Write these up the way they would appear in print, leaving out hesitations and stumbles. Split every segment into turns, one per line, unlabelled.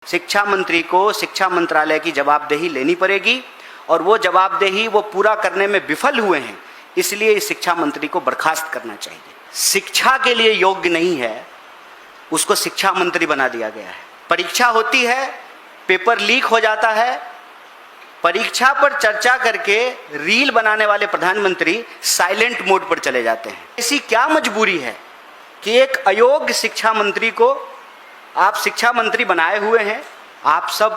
शिक्षा मंत्री को शिक्षा मंत्रालय की जवाबदेही लेनी पड़ेगी और वो जवाबदेही वो पूरा करने में विफल हुए हैं, इसलिए इस शिक्षा मंत्री को बर्खास्त करना चाहिए। शिक्षा के लिए योग्य नहीं है, उसको शिक्षा मंत्री बना दिया गया है। परीक्षा होती है, पेपर लीक हो जाता है, परीक्षा पर चर्चा करके रील बनाने वाले प्रधानमंत्री साइलेंट मोड पर चले जाते हैं। ऐसी क्या मजबूरी है कि एक अयोग्य शिक्षा मंत्री को आप शिक्षा मंत्री बनाए हुए हैं। आप सब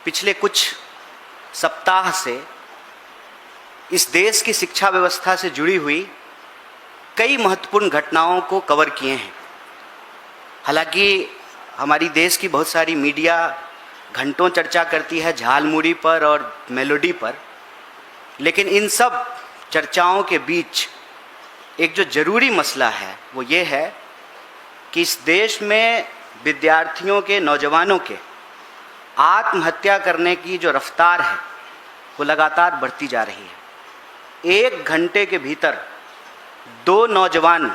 पिछले कुछ सप्ताह से इस देश की शिक्षा व्यवस्था से जुड़ी हुई कई महत्वपूर्ण घटनाओं को कवर किए हैं। हालांकि हमारी देश की बहुत सारी मीडिया घंटों चर्चा करती है झालमुड़ी पर और मेलोडी पर, लेकिन इन सब चर्चाओं के बीच एक जो जरूरी मसला है वो ये है कि इस देश में विद्यार्थियों के, नौजवानों के आत्महत्या करने की जो रफ्तार है वो लगातार बढ़ती जा रही है। 1 घंटे के भीतर 2 नौजवान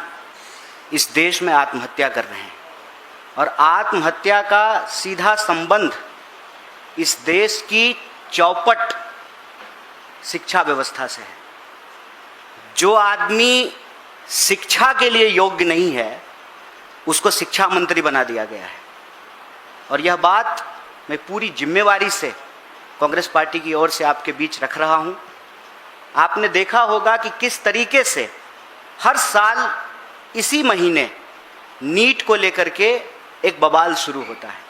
इस देश में आत्महत्या कर रहे हैं और आत्महत्या का सीधा संबंध इस देश की चौपट शिक्षा व्यवस्था से है। जो आदमी शिक्षा के लिए योग्य नहीं है, उसको शिक्षा मंत्री बना दिया गया है। और यह बात मैं पूरी जिम्मेवारी से कांग्रेस पार्टी की ओर से आपके बीच रख रहा हूं। आपने देखा होगा कि किस तरीके से हर साल इसी महीने नीट को लेकर के एक बवाल शुरू होता है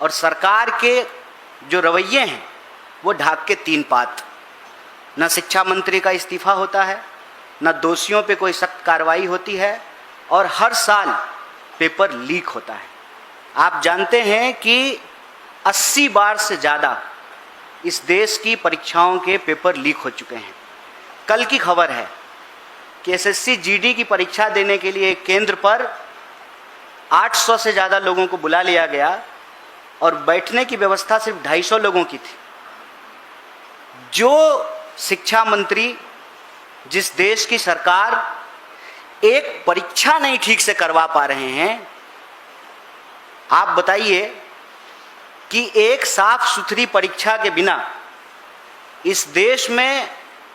और सरकार के जो रवैये हैं वो ढाक के 3 पात। न शिक्षा मंत्री का इस्तीफा होता है, न दोषियों पे कोई सख्त कार्रवाई होती है और हर साल पेपर लीक होता है। आप जानते हैं कि 80 बार से ज़्यादा इस देश की परीक्षाओं के पेपर लीक हो चुके हैं। कल की खबर है कि एसएससी जीडी की परीक्षा देने के लिए एक केंद्र पर 800 से ज़्यादा लोगों को बुला लिया गया और बैठने की व्यवस्था सिर्फ 250 लोगों की थी। जो शिक्षा मंत्री, जिस देश की सरकार एक परीक्षा नहीं ठीक से करवा पा रहे हैं, आप बताइए कि एक साफ सुथरी परीक्षा के बिना, इस देश में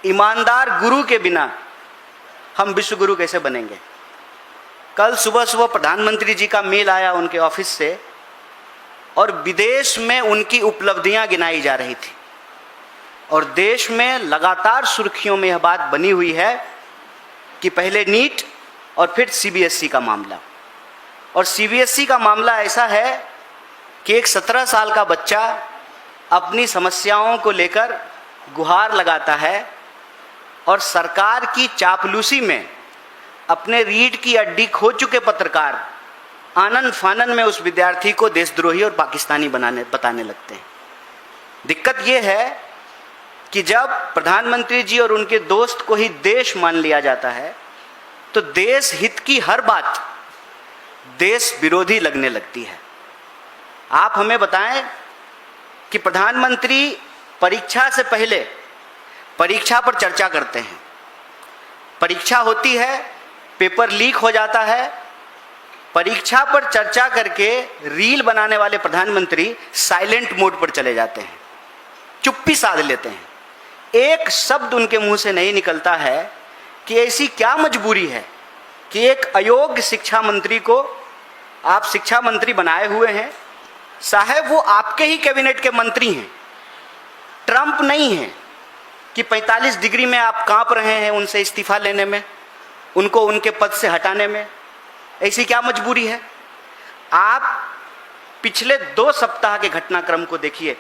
ईमानदार गुरु के बिना हम विश्व गुरु कैसे बनेंगे। कल सुबह सुबह प्रधानमंत्री जी का मेल आया उनके ऑफिस से और विदेश में उनकी उपलब्धियां गिनाई जा रही थी और देश में लगातार सुर्खियों में यह बात बनी हुई है कि पहले नीट और फिर सीबीएसई का मामला। और सीबीएसई का मामला ऐसा है कि एक 17 साल का बच्चा अपनी समस्याओं को लेकर गुहार लगाता है और सरकार की चापलूसी में अपने रीढ़ की हड्डी खो चुके पत्रकार आनन फानन में उस विद्यार्थी को देशद्रोही और पाकिस्तानी बताने लगते हैं। दिक्कत यह है कि जब प्रधानमंत्री जी और उनके दोस्त को ही देश मान लिया जाता है तो देश हित की हर बात देश विरोधी लगने लगती है। आप हमें बताएं कि प्रधानमंत्री परीक्षा से पहले परीक्षा पर चर्चा करते हैं, परीक्षा होती है, पेपर लीक हो जाता है, परीक्षा पर चर्चा करके रील बनाने वाले प्रधानमंत्री साइलेंट मोड पर चले जाते हैं, चुप्पी साध लेते हैं। एक शब्द उनके मुंह से नहीं निकलता है कि ऐसी क्या मजबूरी है कि एक अयोग्य शिक्षा मंत्री को आप शिक्षा मंत्री बनाए हुए हैं। साहब, वो आपके ही कैबिनेट के मंत्री हैं, ट्रंप नहीं है कि 45 डिग्री में आप कांप रहे हैं उनसे इस्तीफा लेने में, उनको उनके पद से हटाने में। ऐसी क्या मजबूरी है। आप पिछले 2 सप्ताह के घटनाक्रम को देखिए।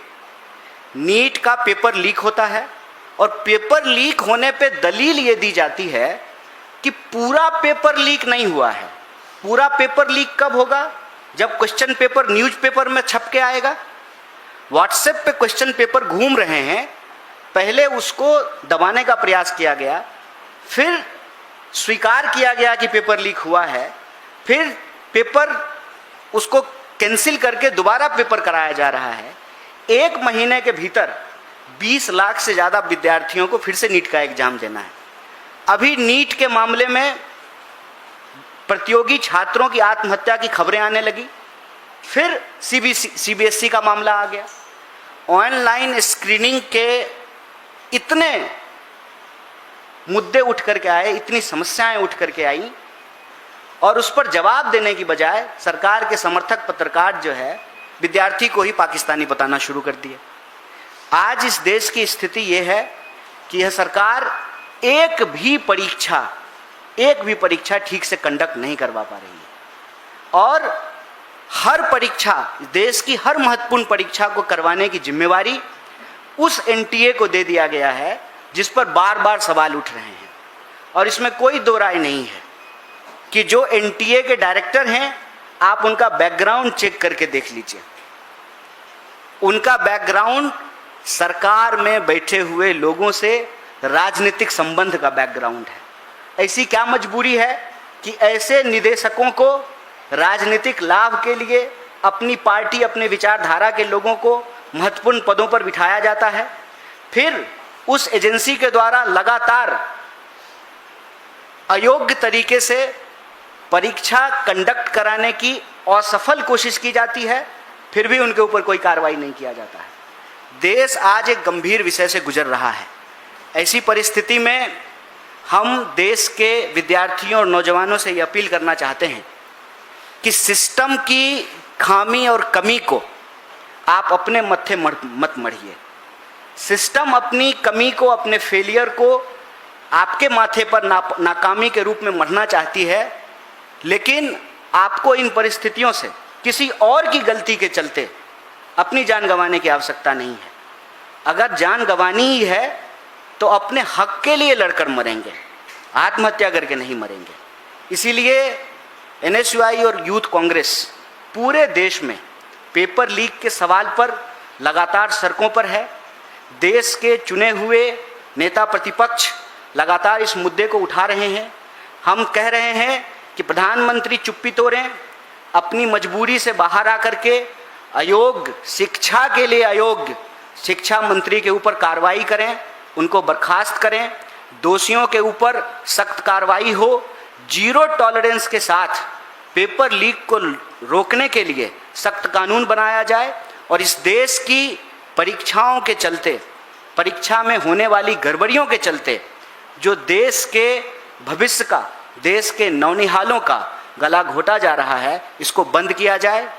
नीट का पेपर लीक होता है और पेपर लीक होने पे दलील ये दी जाती है कि पूरा पेपर लीक नहीं हुआ है। पूरा पेपर लीक कब होगा? जब क्वेश्चन पेपर न्यूज़पेपर में छप के आएगा। व्हाट्सएप पे क्वेश्चन पेपर घूम रहे हैं, पहले उसको दबाने का प्रयास किया गया, फिर स्वीकार किया गया कि पेपर लीक हुआ है, फिर पेपर उसको कैंसिल करके दोबारा पेपर कराया जा रहा है। 1 महीने के भीतर 20 लाख से ज़्यादा विद्यार्थियों को फिर से नीट का एग्जाम देना है। अभी नीट के मामले में प्रतियोगी छात्रों की आत्महत्या की खबरें आने लगी। फिर सीबीएसई का मामला आ गया। ऑनलाइन स्क्रीनिंग के इतने मुद्दे उठ करके आए, इतनी समस्याएं उठ करके आई, और उस पर जवाब देने की बजाय सरकार के समर्थक पत्रकार जो है विद्यार्थी को ही पाकिस्तानी बताना शुरू कर दिए। आज इस देश की स्थिति ये है कि यह सरकार एक भी परीक्षा ठीक से कंडक्ट नहीं करवा पा रही है, और हर परीक्षा, देश की हर महत्वपूर्ण परीक्षा को करवाने की जिम्मेवारी उस एनटीए को दे दिया गया है जिस पर बार बार सवाल उठ रहे हैं। और इसमें कोई दो राय नहीं है कि जो एनटीए के डायरेक्टर हैं, आप उनका बैकग्राउंड चेक करके देख लीजिए। उनका बैकग्राउंड सरकार में बैठे हुए लोगों से राजनीतिक संबंध का बैकग्राउंड है। ऐसी क्या मजबूरी है कि ऐसे निदेशकों को राजनीतिक लाभ के लिए अपनी पार्टी, अपने विचारधारा के लोगों को महत्वपूर्ण पदों पर बिठाया जाता है, फिर उस एजेंसी के द्वारा लगातार अयोग्य तरीके से परीक्षा कंडक्ट कराने की असफल कोशिश की जाती है, फिर भी उनके ऊपर कोई कार्रवाई नहीं किया जाता है। देश आज एक गंभीर विषय से गुजर रहा है। ऐसी परिस्थिति में हम देश के विद्यार्थियों और नौजवानों से ये अपील करना चाहते हैं कि सिस्टम की खामी और कमी को आप अपने मत्थे मत मढ़िए। सिस्टम अपनी कमी को, अपने फेलियर को आपके माथे पर नाकामी के रूप में मढ़ना चाहती है, लेकिन आपको इन परिस्थितियों से किसी और की गलती के चलते अपनी जान गंवाने की आवश्यकता नहीं है। अगर जान गंवानी ही है तो अपने हक के लिए लड़कर मरेंगे, आत्महत्या करके नहीं मरेंगे। इसीलिए एनएसयूआई और यूथ कांग्रेस पूरे देश में पेपर लीक के सवाल पर लगातार सड़कों पर है। देश के चुने हुए नेता प्रतिपक्ष लगातार इस मुद्दे को उठा रहे हैं। हम कह रहे हैं कि प्रधानमंत्री चुप्पी तोड़ें, अपनी मजबूरी से बाहर आकर के अयोग्य, शिक्षा के लिए अयोग्य शिक्षा मंत्री के ऊपर कार्रवाई करें, उनको बर्खास्त करें, दोषियों के ऊपर सख्त कार्रवाई हो, जीरो टॉलरेंस के साथ पेपर लीक को रोकने के लिए सख्त कानून बनाया जाए, और इस देश की परीक्षाओं के चलते, परीक्षा में होने वाली गड़बड़ियों के चलते जो देश के भविष्य का, देश के नौनिहालों का गला घोटा जा रहा है, इसको बंद किया जाए।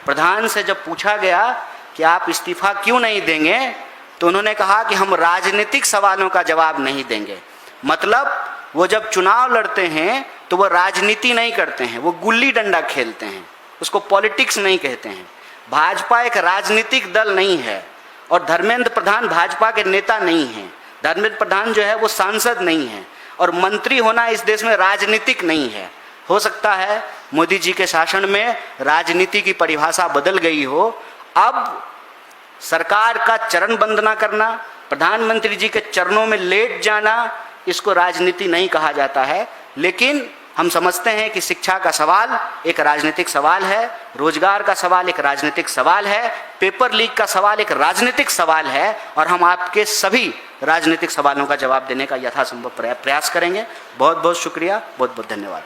प्रधान से जब पूछा गया कि आप इस्तीफा क्यों नहीं देंगे, तो उन्होंने कहा कि हम राजनीतिक सवालों का जवाब नहीं देंगे। मतलब वो जब चुनाव लड़ते हैं तो वो राजनीति नहीं करते हैं, वो गुल्ली डंडा खेलते हैं, उसको पॉलिटिक्स नहीं कहते हैं। भाजपा एक राजनीतिक दल नहीं है, और धर्मेंद्र प्रधान भाजपा के नेता नहीं हैं। धर्मेंद्र प्रधान जो है वो सांसद नहीं है, और मंत्री होना इस देश में राजनीतिक नहीं है। हो सकता है मोदी जी के शासन में राजनीति की परिभाषा बदल गई हो। अब सरकार का चरण वंदना करना, प्रधानमंत्री जी के चरणों में लेट जाना, इसको राजनीति नहीं कहा जाता है। लेकिन हम समझते हैं कि शिक्षा का सवाल एक राजनीतिक सवाल है, रोजगार का सवाल एक राजनीतिक सवाल है, पेपर लीक का सवाल एक राजनीतिक सवाल है, और हम आपके सभी राजनीतिक सवालों का जवाब देने का यथासंभव प्रयास करेंगे। बहुत बहुत शुक्रिया, बहुत बहुत धन्यवाद।